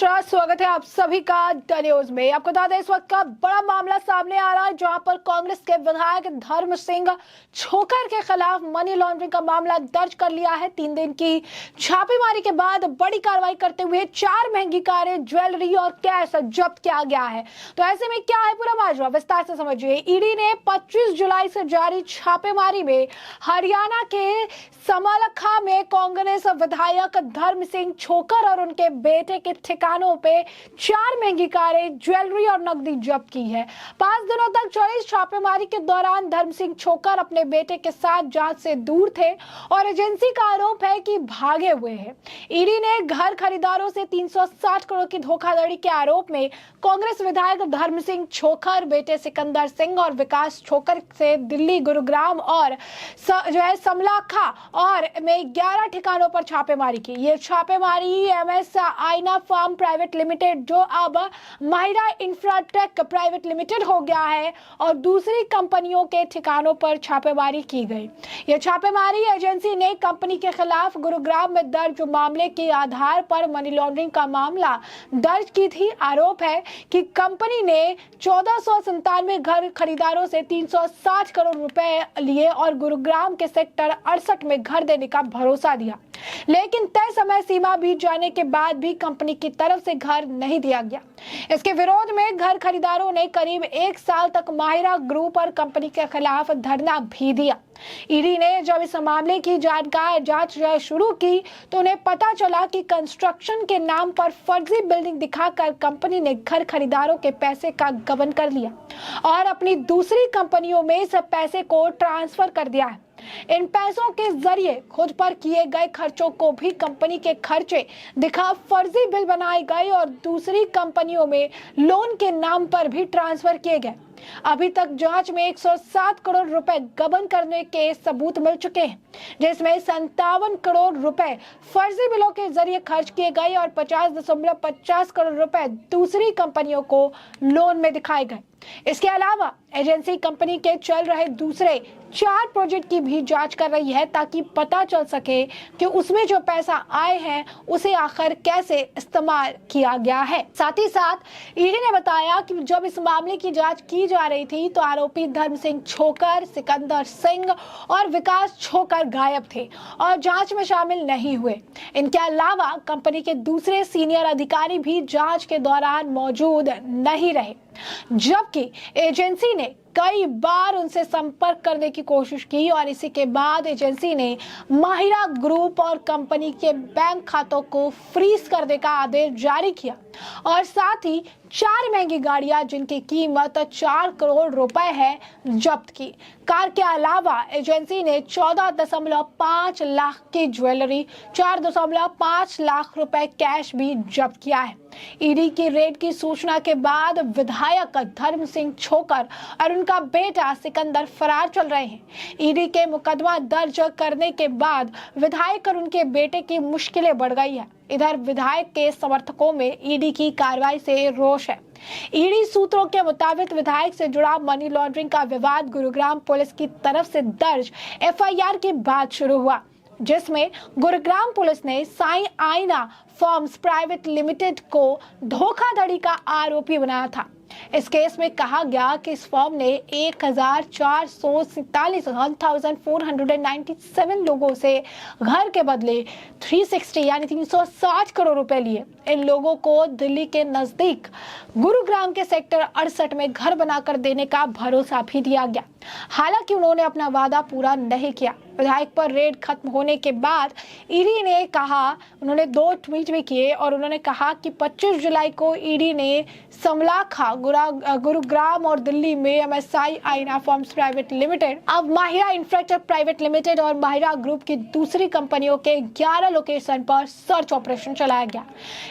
नमस्कार, स्वागत है आप सभी का द न्यूज में। आपको बता दें इस वक्त का बड़ा मामला सामने आ रहा है जहां पर कांग्रेस के विधायक धर्म सिंह छोकर के खिलाफ मनी लॉन्ड्रिंग का मामला दर्ज कर लिया है। 3 दिन की छापेमारी के बाद बड़ी कार्रवाई करते हुए 4 महंगी कारें, ज्वेलरी और कैश जब्त किया गया है। तो ऐसे में क्या है पूरा माजरा, विस्तार से समझिए। ईडी ने 25 जुलाई से जारी छापेमारी में हरियाणा के समालखा में कांग्रेस विधायक धर्म सिंह छोकर और उनके बेटे के ठिकानों पे 4 महंगी कारें, ज्वेलरी और नकदी जब्त की है। 5 दिनों तक चली इस छापेमारी के दौरान धर्म सिंह छोकर अपने बेटे के साथ जांच से दूर थे और एजेंसी का आरोप है कि भागे हुए हैं। ईडी ने घर खरीदारों से 360 करोड़ की धोखाधड़ी के आरोप में कांग्रेस विधायक धर्म सिंह छोकर, बेटे सिकंदर सिंह और विकास छोकर से दिल्ली, गुरुग्राम और समलाखा और में 11 ठिकानों पर छापेमारी की। ये छापेमारी एमएस आईना फार्म प्राइवेट लिमिटेड, जो अब माहिरा इंफ्राटेक प्राइवेट लिमिटेड हो गया है, और दूसरी कंपनियों के ठिकानों पर छापेमारी की गई। यह छापेमारी एजेंसी ने कंपनी के खिलाफ गुरुग्राम में दर्ज मामले के आधार पर मनी लॉन्ड्रिंग का मामला दर्ज की थी। आरोप है कि कंपनी ने 1497 घर खरीदारों से 360 करोड़ रुपए लिए और गुरुग्राम के सेक्टर 68 में घर देने का भरोसा दिया, लेकिन तय समय सीमा बीत जाने के बाद भी कंपनी की तरफ से घर नहीं दिया गया। इसके विरोध में घर खरीदारों ने करीब 1 साल तक माहिरा ग्रुप और कंपनी के खिलाफ धरना भी दिया। ईडी ने जब इस मामले की जांच शुरू की तो उन्हें पता चला कि कंस्ट्रक्शन के नाम पर फर्जी बिल्डिंग दिखाकर कंपनी ने घर खरीदारों के पैसे का गबन कर लिया और अपनी दूसरी कंपनियों में इस पैसे को ट्रांसफर कर दिया है। इन पैसों के जरिए खुद पर किए गए खर्चों को भी कंपनी के खर्चे दिखा फर्जी बिल बनाए गए और दूसरी कंपनियों में लोन के नाम पर भी ट्रांसफर किए गए। अभी तक जांच में 107 करोड़ रुपए गबन करने के सबूत मिल चुके हैं, जिसमें 57 करोड़ रुपए फर्जी बिलों के जरिए खर्च किए गए और 50.50 करोड़ रुपए दूसरी कंपनियों को लोन में दिखाए गए। इसके अलावा एजेंसी कंपनी के चल रहे दूसरे 4 प्रोजेक्ट की भी जांच कर रही है ताकि पता चल सके कि उसमें जो पैसा आए हैं उसे आखिर कैसे इस्तेमाल किया गया है। साथ ही साथ ईडी ने बताया कि जब इस मामले की जांच की जा रही थी तो आरोपी धर्म सिंह छोकर, सिकंदर सिंह और विकास छोकर गायब थे और जांच में शामिल नहीं हुए। इनके अलावा कंपनी के दूसरे सीनियर अधिकारी भी जांच के दौरान मौजूद नहीं रहे, जबकि एजेंसी ने कई बार उनसे संपर्क करने की कोशिश की और इसी के बाद एजेंसी ने माहिरा ग्रुप और कंपनी के बैंक खातों को फ्रीज करने का आदेश जारी किया और साथ ही 4 महंगी गाड़ियां जिनकी कीमत 4 करोड़ रुपए है जब्त की। कार के अलावा एजेंसी ने 14.5 लाख की ज्वेलरी, 4.5 लाख रुपए कैश भी जब्त किया है। ईडी की रेड की सूचना के बाद विधायक धर्म सिंह छोकर और उनका बेटा सिकंदर फरार चल रहे हैं। ईडी के मुकदमा दर्ज करने के बाद विधायक और उनके बेटे की मुश्किलें बढ़ गई है। इधर विधायक के समर्थकों में ईडी की कार्रवाई से रोष है। ईडी सूत्रों के मुताबिक विधायक से जुड़ा मनी लॉन्ड्रिंग का विवाद गुरुग्राम पुलिस की तरफ से दर्ज एफआईआर के बाद शुरू हुआ, जिसमें गुरुग्राम पुलिस ने साई आईना फर्म्स प्राइवेट लिमिटेड को धोखाधड़ी का आरोपी बनाया था। इस केस में कहा गया कि इस फर्म ने 1497 लोगों से घर के बदले 360 करोड़ रुपए लिए। इन लोगों को दिल्ली के नजदीक गुरुग्राम के सेक्टर 68 में घर बनाकर देने का भरोसा भी दिया गया। हालांकि उन्होंने अपना वादा पूरा नहीं किया। विधायक पर रेड खत्म होने के बाद ईडी ने कहा, उन्होंने 2 ट्वीट भी किए और उन्होंने कहा कि 25 जुलाई को ईडी ने समलाखा, गुरुग्राम और दिल्ली में एमएसआई आईना फर्म्स प्राइवेट लिमिटेड, अब माहिरा इंफ्राटेक प्राइवेट लिमिटेड और माहिरा ग्रुप की दूसरी कंपनियों के 11 लोकेशन पर सर्च ऑपरेशन चलाया गया।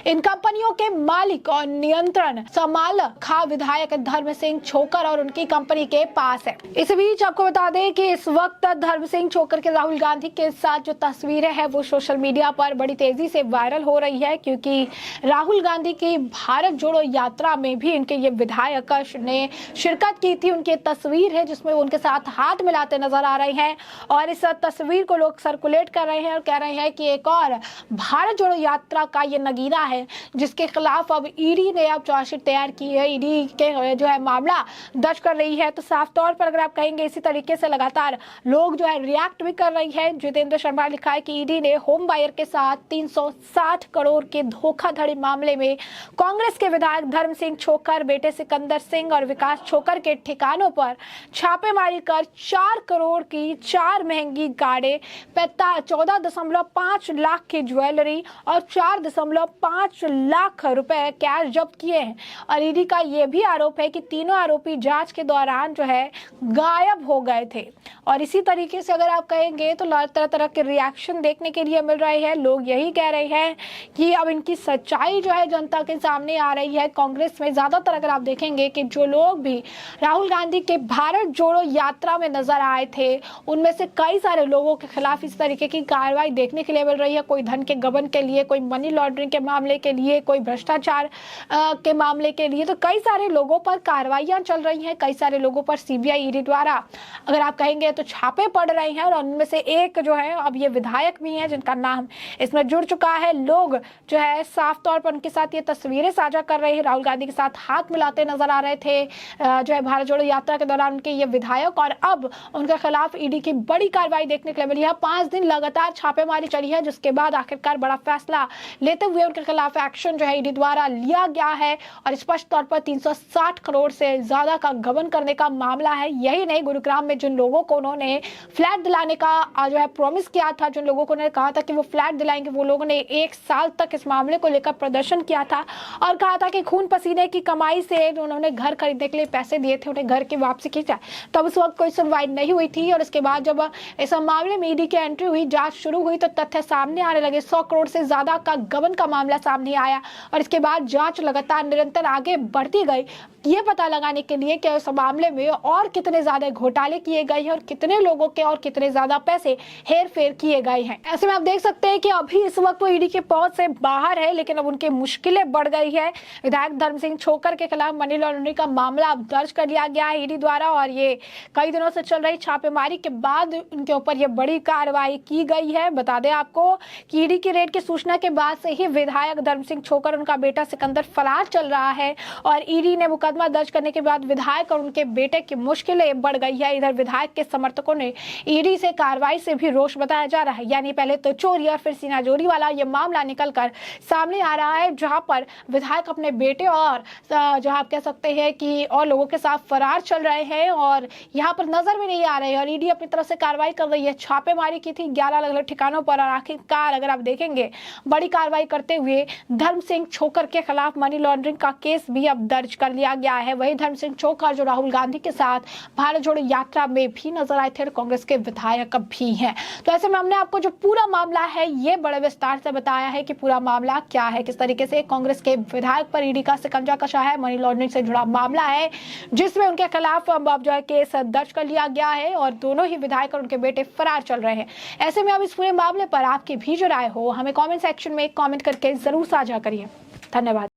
इन कंपनियों के मालिक और नियंत्रण समालखा विधायक धर्म सिंह छोकर और उनकी कंपनी के पास है। इस बीच आपको बता दें कि इस वक्त धर्म सिंह छोकर के राहुल गांधी के साथ जो तस्वीरें हैं वो सोशल मीडिया पर बड़ी तेजी से वायरल हो रही है, क्योंकि राहुल गांधी की भारत जोड़ो यात्रा में भी इनके ये विधायक ने शिरकत की थी। उनकी तस्वीर है जिसमें वो उनके साथ हाथ मिलाते नजर आ रहे हैं और इस तस्वीर को लोग सर्कुलेट कर रहे हैं और कह रहे हैं कि एक और भारत जोड़ो यात्रा का ये नगीना है, जिसके खिलाफ अब ईडी ने अब चार्जशीट तैयार की है। ईडी के जो है मामला दर्ज कर रही है। तो साफ तौर पर अगर आप कहेंगे इसी तरीके से लगातार लोग जो है रिएक्ट भी कर रही है। जितेंद्र शर्मा ने लिखा है कि ईडी ने होम बायर के साथ 360 करोड़ के धोखाधड़ी मामले में कांग्रेस के विधायक धर्म सिंह छोकर, बेटे सिकंदर सिंह और विकास छोकर के ठिकानों पर छापेमारी कर 4 करोड़ की 4 महंगी गाड़े, 14.5 लाख की ज्वेलरी और 4.5 लाख रुपए कैश जब्त किए हैं। और ईडी का यह भी आरोप है कि तीनों आरोपी जांच के दौरान जो है गायब हो गए थे। और इसी तरीके से अगर आप कहेंगे तो तरह तरह के रिएक्शन देखने के लिए मिल रहे हैं। लोग यही कह रहे हैं कि अब इनकी सच्चाई जो है जनता के सामने आ रही है। कांग्रेस में ज्यादातर अगर आप देखेंगे कि जो लोग भी राहुल गांधी के भारत जोड़ो यात्रा में नजर आए थे, उनमें से कई सारे लोगों के खिलाफ इस तरीके की कार्रवाई देखने के लिए मिल रही है। कोई धन के गबन के लिए, कोई मनी लॉन्ड्रिंग के मामले के लिए, कोई भ्रष्टाचार के मामले के लिए, तो कई सारे लोगों पर कार्रवाइयां चल रही हैं। कई सारे लोगों पर सीबीआई ईडी द्वारा अगर आप कहेंगे तो छापे पड़ रहे हैं और उनमें से एक जो है अब ये विधायक भी हैं जिनका नाम इसमें जुड़ चुका है। लोग जो है साफ तौर पर उनके साथ ये तस्वीरें साझा कर रहे हैं। राहुल गांधी के साथ हाथ मिलाते नजर आ रहे थे जो है भारत जोड़ो यात्रा के दौरान उनके ये विधायक, और अब उनके खिलाफ ईडी की बड़ी कार्रवाई देखने के लिए मिली है। 5 दिन लगातार छापेमारी चली है, जिसके बाद आखिरकार बड़ा फैसला लेते हुए उनके खिलाफ एक्शन जो है ईडी द्वारा लिया गया है। और स्पष्ट तौर पर 360 करोड़ से ज्यादा का गबन करने का मामला है। यही नहीं, गुरुग्राम में जिन लोगों को उन्होंने फ्लैट दिलाने का जो है प्रॉमिस किया था, जिन लोगों को उन्होंने कहा था कि वो फ्लैट दिलाएंगे, वो लोगों ने 1 साल तक इस मामले को लेकर प्रदर्शन किया था और कहा था कि खून पसीने की कमाई से उन्होंने घर खरीदने के लिए पैसे दिए थे, उन्हें घर की वापसी की जाए। तब उस वक्त कोई सुनवाई नहीं हुई थी और इसके बाद जब इस मामले में ईडी की एंट्री हुई, जांच शुरू हुई, तो तथ्य सामने आने लगे। 100 करोड़ से ज्यादा का गबन का मामला सामने आया और इसके बाद जांच लगातार निरंतर आगे बढ़ती गई, ये पता लगाने के लिए कि उस मामले में और कितने ज्यादा घोटाले किए गए हैं और कितने लोगों के और कितने ज्यादा पैसे हेर फेर किए गए हैं। ऐसे में आप देख सकते हैं कि अभी इस वक्त वो ईडी के पहुंच से बाहर है, लेकिन अब उनकी मुश्किलें बढ़ गई है। विधायक धर्म सिंह छोकर के खिलाफ मनी लॉन्ड्रिंग का मामला अब दर्ज कर लिया गया है ईडी द्वारा और ये कई दिनों से चल रही छापेमारी के बाद उनके ऊपर ये बड़ी कार्रवाई की गई है। बता दें आपको कि ईडी की रेड की सूचना के बाद से ही विधायक धर्म सिंह छोकर, उनका बेटा सिकंदर फरार चल रहा है और ईडी ने मुकदमा दर्ज करने के बाद विधायक और उनके बेटे की मुश्किलें बढ़ गई है। इधर विधायक के समर्थकों ने ईडी से कार्रवाई से भी रोष बताया जा रहा है। यानी पहले तो चोरी और फिर सीनाजोरी वाला ये मामला निकलकर सामने आ रहा है, जहां पर विधायक अपने बेटे और जो आप कह सकते हैं कि और लोगों के साथ फरार चल रहे हैं और यहाँ पर नजर भी नहीं आ रहे हैं। और ईडी अपनी तरफ से कार्रवाई कर रही है। छापेमारी की थी 11 अलग अलग ठिकानों पर और आखिरकार अगर आप देखेंगे बड़ी कार्रवाई करते हुए धर्म सिंह छोकर के खिलाफ मनी लॉन्ड्रिंग का केस भी अब दर्ज कर लिया गया है। वही धर्म सिंह छोकर जो राहुल गांधी के साथ भारत जोड़ो यात्रा में भी नजर आए थे और कांग्रेस के विधायक भी हैं। तो ऐसे में हमने आपको जो पूरा मामला है ये बड़े विस्तार से बताया है कि पूरा मामला क्या है, किस तरीके से कांग्रेस के विधायक पर ईडी का शिकंजा कसा है। मनी लॉन्ड्रिंग से जुड़ा मामला है जिसमें उनके खिलाफ अब जो है केस दर्ज कर लिया गया है और दोनों ही विधायक और उनके बेटे फरार चल रहे हैं। ऐसे में अब इस पूरे मामले पर आपकी भी जो राय हो हमें कमेंट सेक्शन में कमेंट करके जरूर साझा करिए। धन्यवाद।